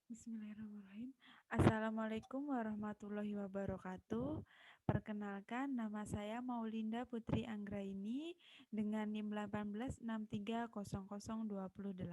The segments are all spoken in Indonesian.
Bismillahirrahmanirrahim. Assalamualaikum warahmatullahi wabarakatuh. Perkenalkan, nama saya Maulinda Putri Anggraini dengan NIM 18630028.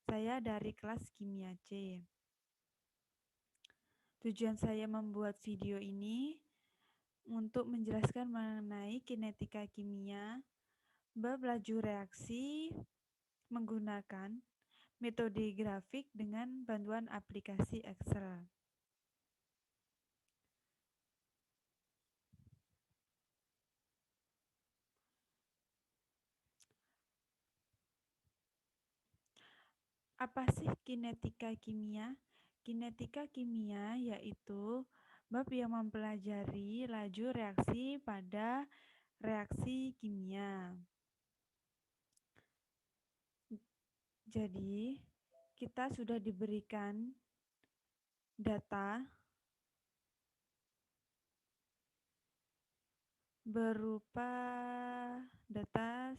Saya dari kelas Kimia C. Tujuan saya membuat video ini untuk menjelaskan mengenai kinetika kimia, bab laju reaksi menggunakan metode grafik dengan bantuan aplikasi Excel. Apa sih kinetika kimia? Kinetika kimia yaitu bab yang mempelajari laju reaksi pada reaksi kimia. Jadi, kita sudah diberikan data berupa data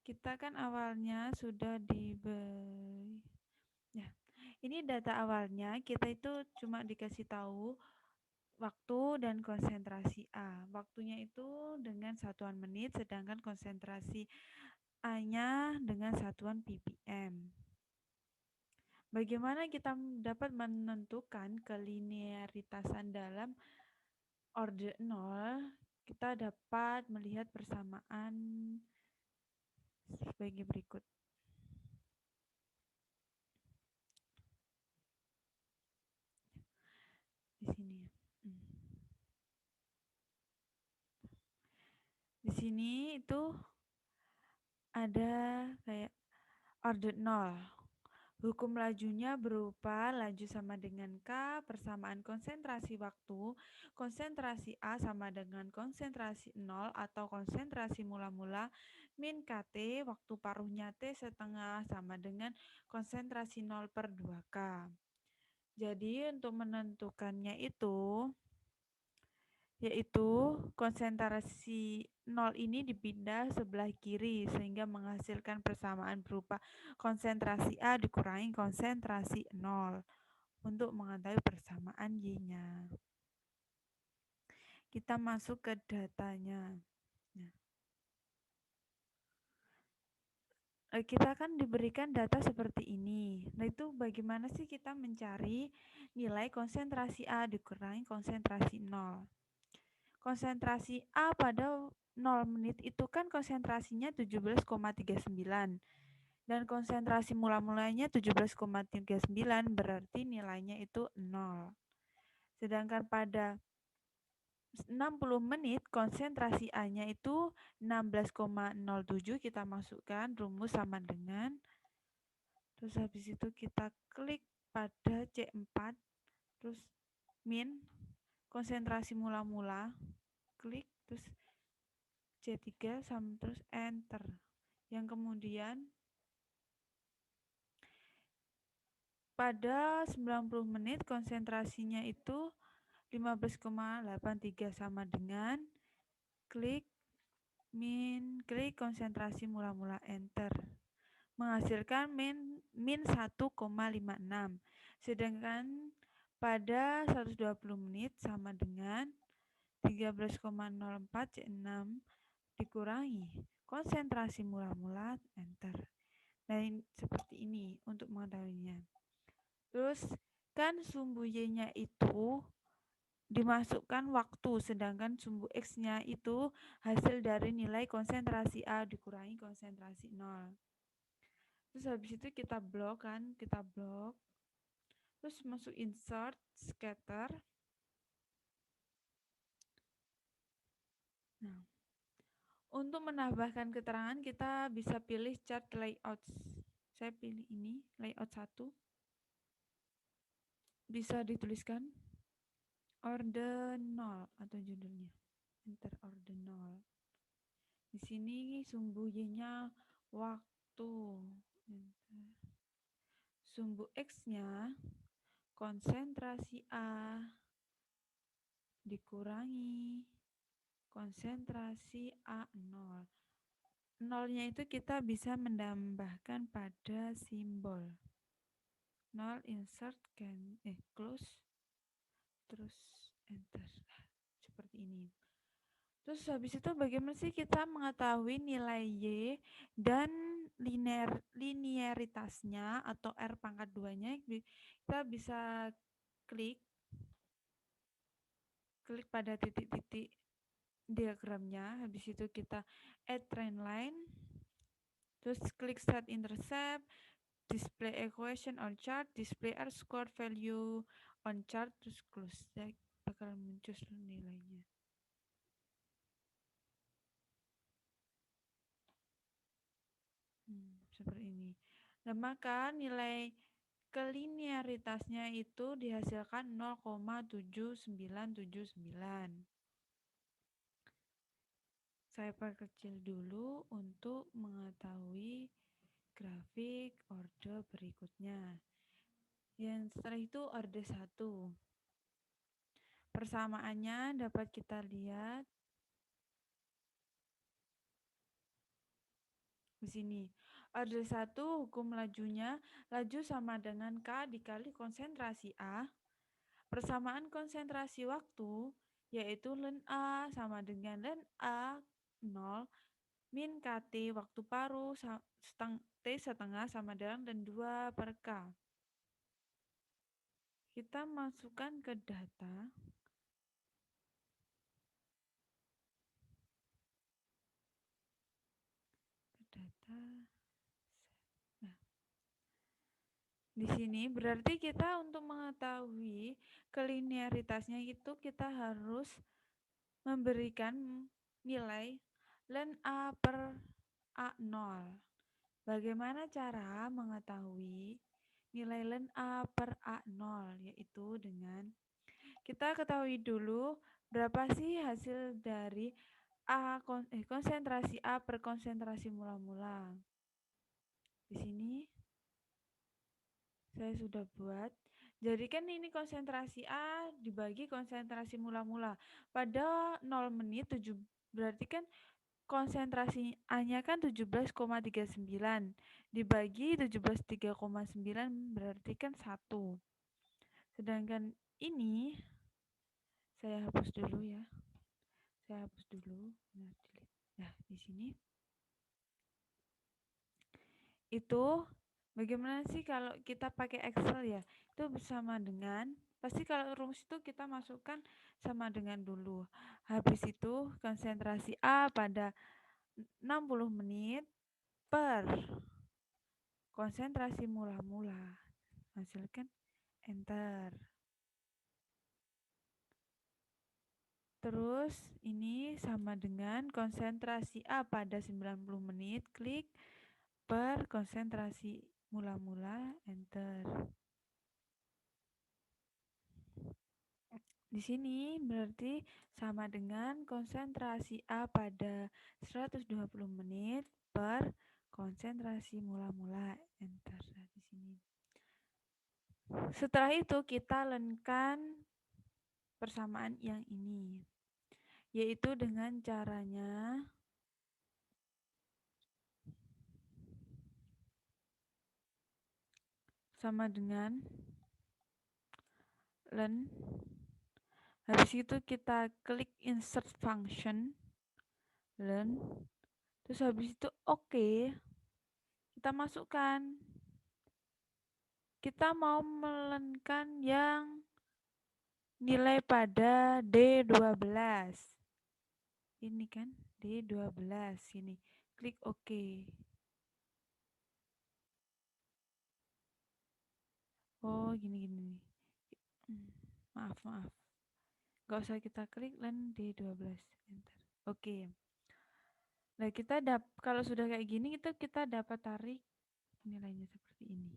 kita kan awalnya sudah diberi ya. Ini data awalnya kita itu cuma dikasih tahu waktu dan konsentrasi A. Waktunya itu dengan satuan menit, sedangkan konsentrasi A-nya dengan satuan ppm. Bagaimana kita dapat menentukan kelinearitasan dalam orde 0? Kita dapat melihat persamaan sebagai berikut. Di sini. Di sini itu ada kayak orde 0. Hukum lajunya berupa laju sama dengan K, persamaan konsentrasi waktu, konsentrasi A sama dengan konsentrasi 0 atau konsentrasi mula-mula, min KT, waktu paruhnya T setengah sama dengan konsentrasi 0 per 2K. Jadi untuk menentukannya itu, yaitu konsentrasi 0 ini dipindah sebelah kiri sehingga menghasilkan persamaan berupa konsentrasi A dikurangi konsentrasi 0 untuk mengetahui persamaan Y-nya. Kita masuk ke datanya. Nah, kita kan diberikan data seperti ini. Nah, itu bagaimana sih kita mencari nilai konsentrasi A dikurangi konsentrasi 0? Konsentrasi A pada 0 menit itu kan konsentrasinya 17,39 dan konsentrasi mula-mulanya 17,39 berarti nilainya itu 0. Sedangkan pada 60 menit konsentrasi A-nya itu 16,07, kita masukkan rumus sama dengan, terus habis itu kita klik pada C4, terus min konsentrasi mula-mula, klik terus C3 sama terus enter. Yang kemudian pada 90 menit konsentrasinya itu 15,83 sama dengan klik klik konsentrasi mula-mula enter. Menghasilkan min 1,56. Sedangkan pada 120 menit sama dengan 13,04 C6 dikurangi konsentrasi mula-mula enter. Nah, seperti ini untuk mengetahuinya. Terus kan sumbu Y-nya itu dimasukkan waktu, sedangkan sumbu X-nya itu hasil dari nilai konsentrasi A dikurangi konsentrasi 0. Terus habis itu kita blok kan, kita blok. Terus masuk insert, scatter. Nah, untuk menambahkan keterangan kita bisa pilih chart layout. Saya pilih ini, layout 1. Bisa dituliskan orde 0 atau judulnya. Enter orde 0. Di sini sumbu Y-nya waktu. Enter. Sumbu X-nya konsentrasi A dikurangi konsentrasi A0. Nolnya itu kita bisa menambahkan pada simbol. 0 insert close terus enter. Seperti ini. Terus habis itu bagaimana sih kita mengetahui nilai Y dan linearitasnya atau R pangkat 2-nya? Kita bisa klik pada titik-titik diagramnya. Habis itu kita add trend line. Terus klik set intercept, display equation on chart, display R score value on chart, terus close. Saya bakal muncul nilainya. Seperti ini. Nah, maka nilai kelinearitasnya itu dihasilkan 0,7979. Saya perkecil dulu untuk mengetahui grafik order berikutnya. Yang setelah itu order 1. Persamaannya dapat kita lihat di sini. Order 1 hukum lajunya, laju sama dengan K dikali konsentrasi A. Persamaan konsentrasi waktu, yaitu ln A sama dengan ln A 0 min KT waktu paruh T setengah sama dengan ln 2 per K. Kita masukkan ke data. Nah, di sini berarti kita untuk mengetahui kelinearitasnya itu kita harus memberikan nilai ln A per A0. Bagaimana cara mengetahui nilai ln A per A0? Yaitu dengan kita ketahui dulu berapa sih hasil dari konsentrasi A per konsentrasi mula-mula. Di sini saya sudah buat. Jadi kan ini konsentrasi A dibagi konsentrasi mula-mula. Pada 0 menit 7 berarti kan konsentrasi A-nya kan 17,39 dibagi 17,3,9 berarti kan 1. Sedangkan ini saya hapus dulu ya. Saya hapus dulu. Nah, di sini itu bagaimana sih kalau kita pakai Excel ya? Itu bersama dengan pasti kalau rumus itu kita masukkan sama dengan dulu. Habis itu konsentrasi A pada 60 menit per konsentrasi mula-mula. Hasilkan enter. Terus ini sama dengan konsentrasi A pada 90 menit, klik per konsentrasi mula-mula, enter. Di sini berarti sama dengan konsentrasi A pada 120 menit per konsentrasi mula-mula, enter. Di sini. Setelah itu kita lenkan persamaan yang ini, yaitu dengan caranya sama dengan ln. Habis itu kita klik insert function ln. Terus habis itu oke. Kita masukkan. Kita mau melenkan yang nilai pada D12. Ini kan D12 ini. Klik oke. Oh, gini. Maaf. Gak usah kita klik ln D12. Enter. Oke. Nah, kalau sudah kayak gini itu kita dapat tarik nilainya seperti ini.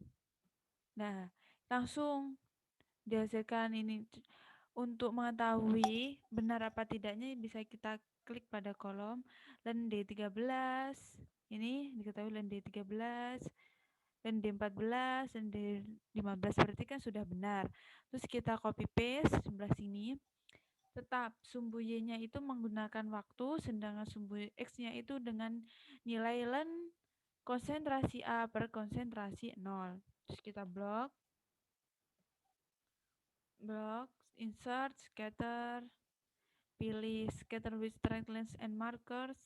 Nah, langsung dihasilkan ini. Untuk mengetahui benar apa tidaknya bisa kita klik pada kolom ln D13. Ini diketahui ln D13, ln D14, ln D15 berarti kan sudah benar. Terus kita copy paste sebelah sini. tetap sumbu Y-nya itu menggunakan waktu, sedangkan sumbu X-nya itu dengan nilai len konsentrasi A per konsentrasi 0. Terus kita blok, insert, scatter, pilih scatter with straight lines and markers.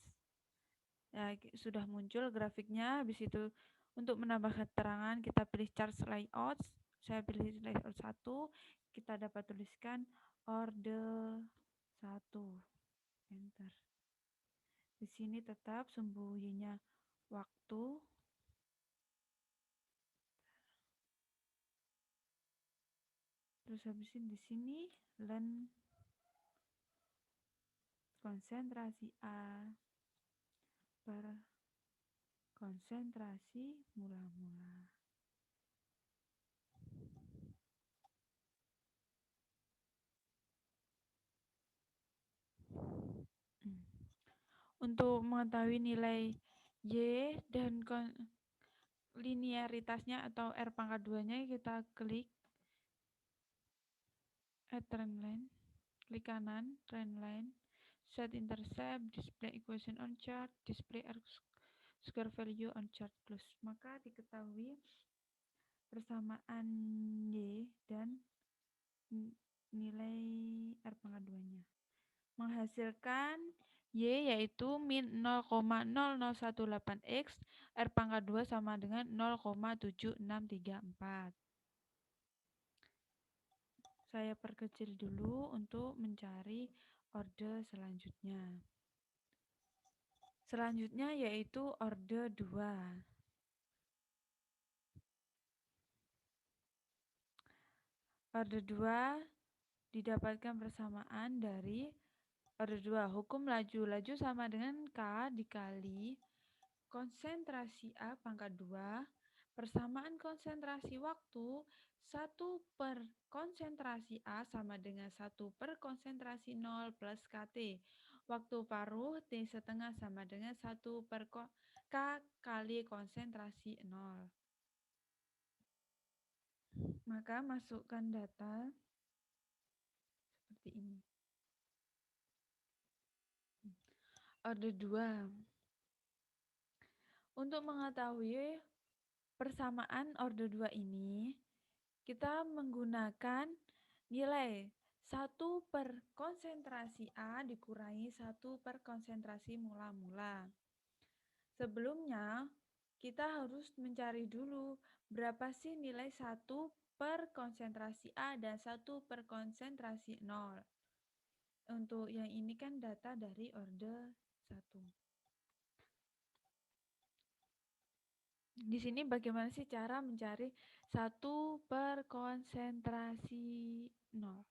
Ya, sudah muncul grafiknya. Habis itu untuk menambah keterangan kita pilih chart layout. Saya pilih layout 1. Kita dapat tuliskan order 1. Enter. Di sini tetap sembunyinya waktu. Terus habisin di sini len konsentrasi A per konsentrasi mula-mula. Untuk mengetahui nilai Y dan linearitasnya atau R pangkat 2-nya, kita klik add trend line, klik kanan trend line, set intercept, display equation on chart, display R square value on chart close. Maka diketahui persamaan Y dan nilai R pangkat 2-nya. Menghasilkan Y yaitu min 0,0018 X, R pangkat 2 sama dengan 0,7634. Saya perkecil dulu untuk mencari order selanjutnya. Selanjutnya yaitu order 2. Order 2 didapatkan persamaan dari order 2. Hukum laju. Laju sama dengan K dikali konsentrasi A pangkat 2 persamaan konsentrasi waktu 1 per konsentrasi A sama dengan 1 per konsentrasi 0 plus KT. Waktu paruh T setengah sama dengan 1 per K kali konsentrasi 0. Maka masukkan data seperti ini. Order 2. Untuk mengetahui persamaan order 2 ini, kita menggunakan nilai 1 per konsentrasi A dikurangi 1 per konsentrasi mula-mula. Sebelumnya, kita harus mencari dulu berapa sih nilai 1 per konsentrasi A dan 1 per konsentrasi 0. Untuk yang ini kan data dari order 1. Di sini bagaimana sih cara mencari 1 per konsentrasi 0?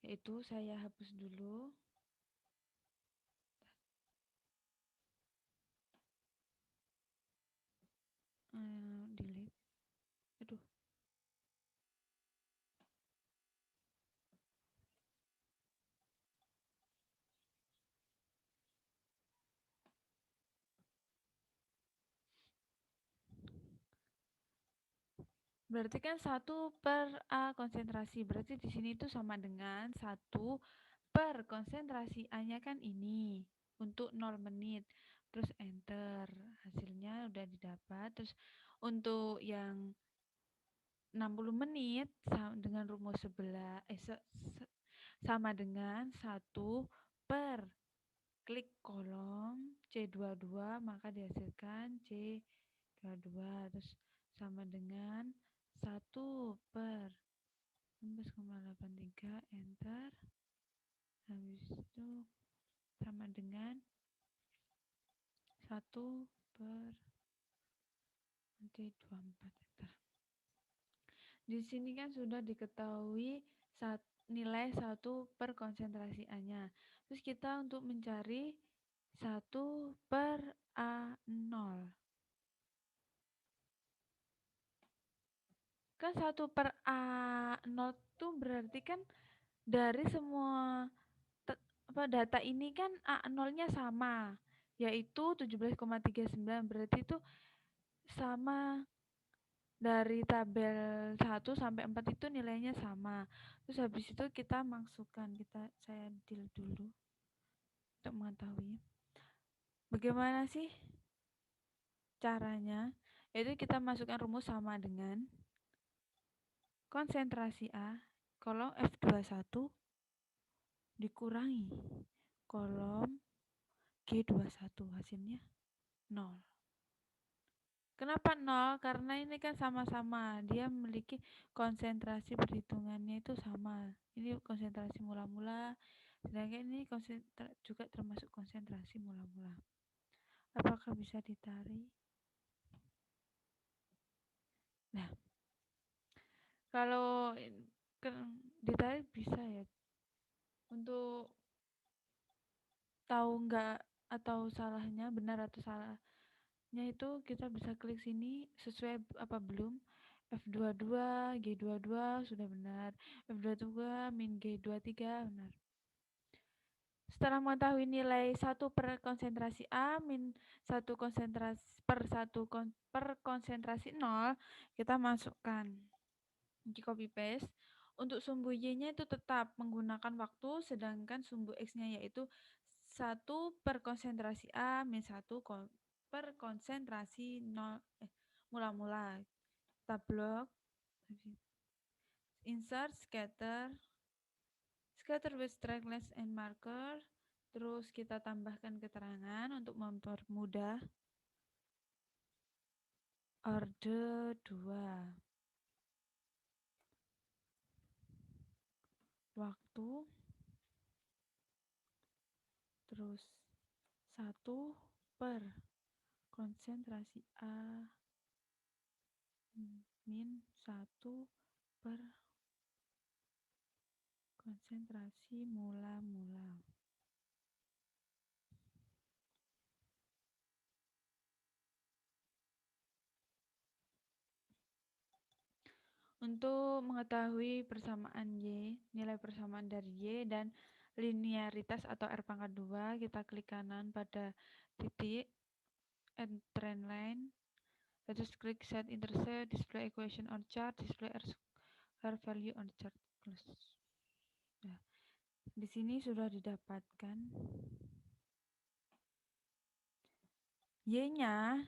Yaitu saya hapus dulu. Delete. Aduh. Berarti kan 1 per A konsentrasi. Berarti di sini itu sama dengan 1 per konsentrasi A-nya kan ini untuk 0 menit. Terus enter. Hasilnya udah didapat. Terus untuk yang 60 menit dengan rumus sebelah sama dengan 1 per klik kolom C22 maka dihasilkan C22 terus sama dengan 1 per 16,83 enter. Habis itu sama dengan 1 per T24 enter. Di sini kan sudah diketahui nilai 1 per konsentrasi A-nya. Terus kita untuk mencari 1 per A0. Kan 1 per A0 itu berarti kan dari semua data ini kan A0-nya sama, yaitu 17,39. Berarti itu sama dari tabel 1 sampai 4 itu nilainya sama. Terus habis itu kita masukkan, saya deal dulu untuk mengetahui. Bagaimana sih caranya? Yaitu kita masukkan rumus sama dengan konsentrasi A kolom F21 dikurangi kolom G21, hasilnya 0. Kenapa 0? Karena ini kan sama-sama, dia memiliki konsentrasi perhitungannya itu sama. Ini konsentrasi mula-mula, sedangkan ini juga termasuk konsentrasi mula-mula. Apakah bisa ditarik? Nah, kalau ditarik bisa ya. Untuk tahu enggak atau salahnya, benar atau salahnya itu kita bisa klik sini sesuai apa belum. F22, G22 sudah benar. F22 min G23 benar. Setelah mengetahui nilai 1 per konsentrasi A min 1 konsentrasi per konsentrasi 0, kita masukkan. Copy paste. Untuk sumbu Y-nya itu tetap menggunakan waktu, sedangkan sumbu X-nya yaitu 1 per konsentrasi A min 1 per konsentrasi 0 mula-mula. Kita blok, insert, scatter with trackless and marker. Terus kita tambahkan keterangan untuk mempermudah. Orde 2. Waktu. Terus 1 per konsentrasi A min 1 per konsentrasi mula-mula. Untuk mengetahui persamaan Y, nilai persamaan dari Y dan linearitas atau R pangkat 2, kita klik kanan pada titik and trend line, terus klik set intercept, display equation on chart, display R value on chart, close. Nah, di sini sudah didapatkan Y-nya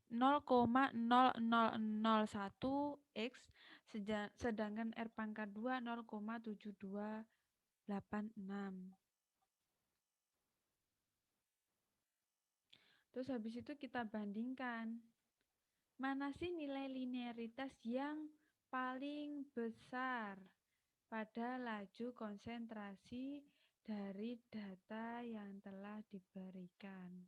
0,0001 X, sedangkan R pangkat 2 0,7286. Terus habis itu kita bandingkan, mana sih nilai linearitas yang paling besar pada laju konsentrasi dari data yang telah diberikan.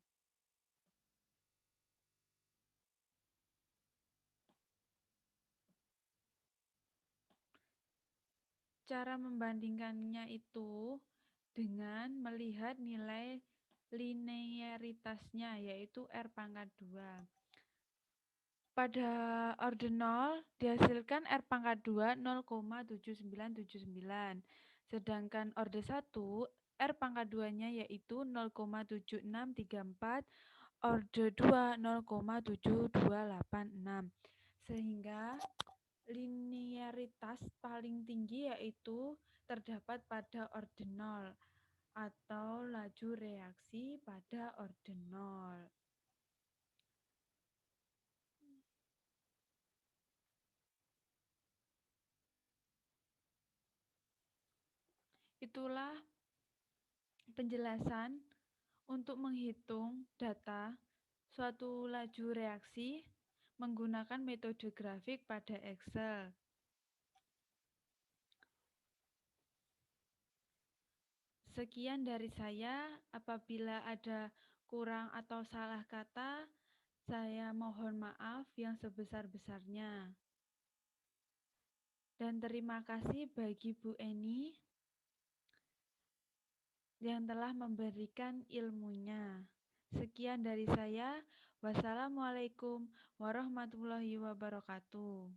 Cara membandingkannya itu dengan melihat nilai linearitasnya, yaitu R pangkat 2. Pada orde 0 dihasilkan R pangkat 2 0,7979. Sedangkan orde 1 R pangkat 2-nya yaitu 0,7634, orde 2 0,7286. Sehingga linearitas paling tinggi yaitu terdapat pada orde 0 atau laju reaksi pada orde 0. Itulah penjelasan untuk menghitung data suatu laju reaksi menggunakan metode grafik pada Excel. Sekian dari saya. Apabila ada kurang atau salah kata, saya mohon maaf yang sebesar-besarnya. Dan terima kasih bagi Bu Eni yang telah memberikan ilmunya. Sekian dari saya. Wassalamualaikum warahmatullahi wabarakatuh.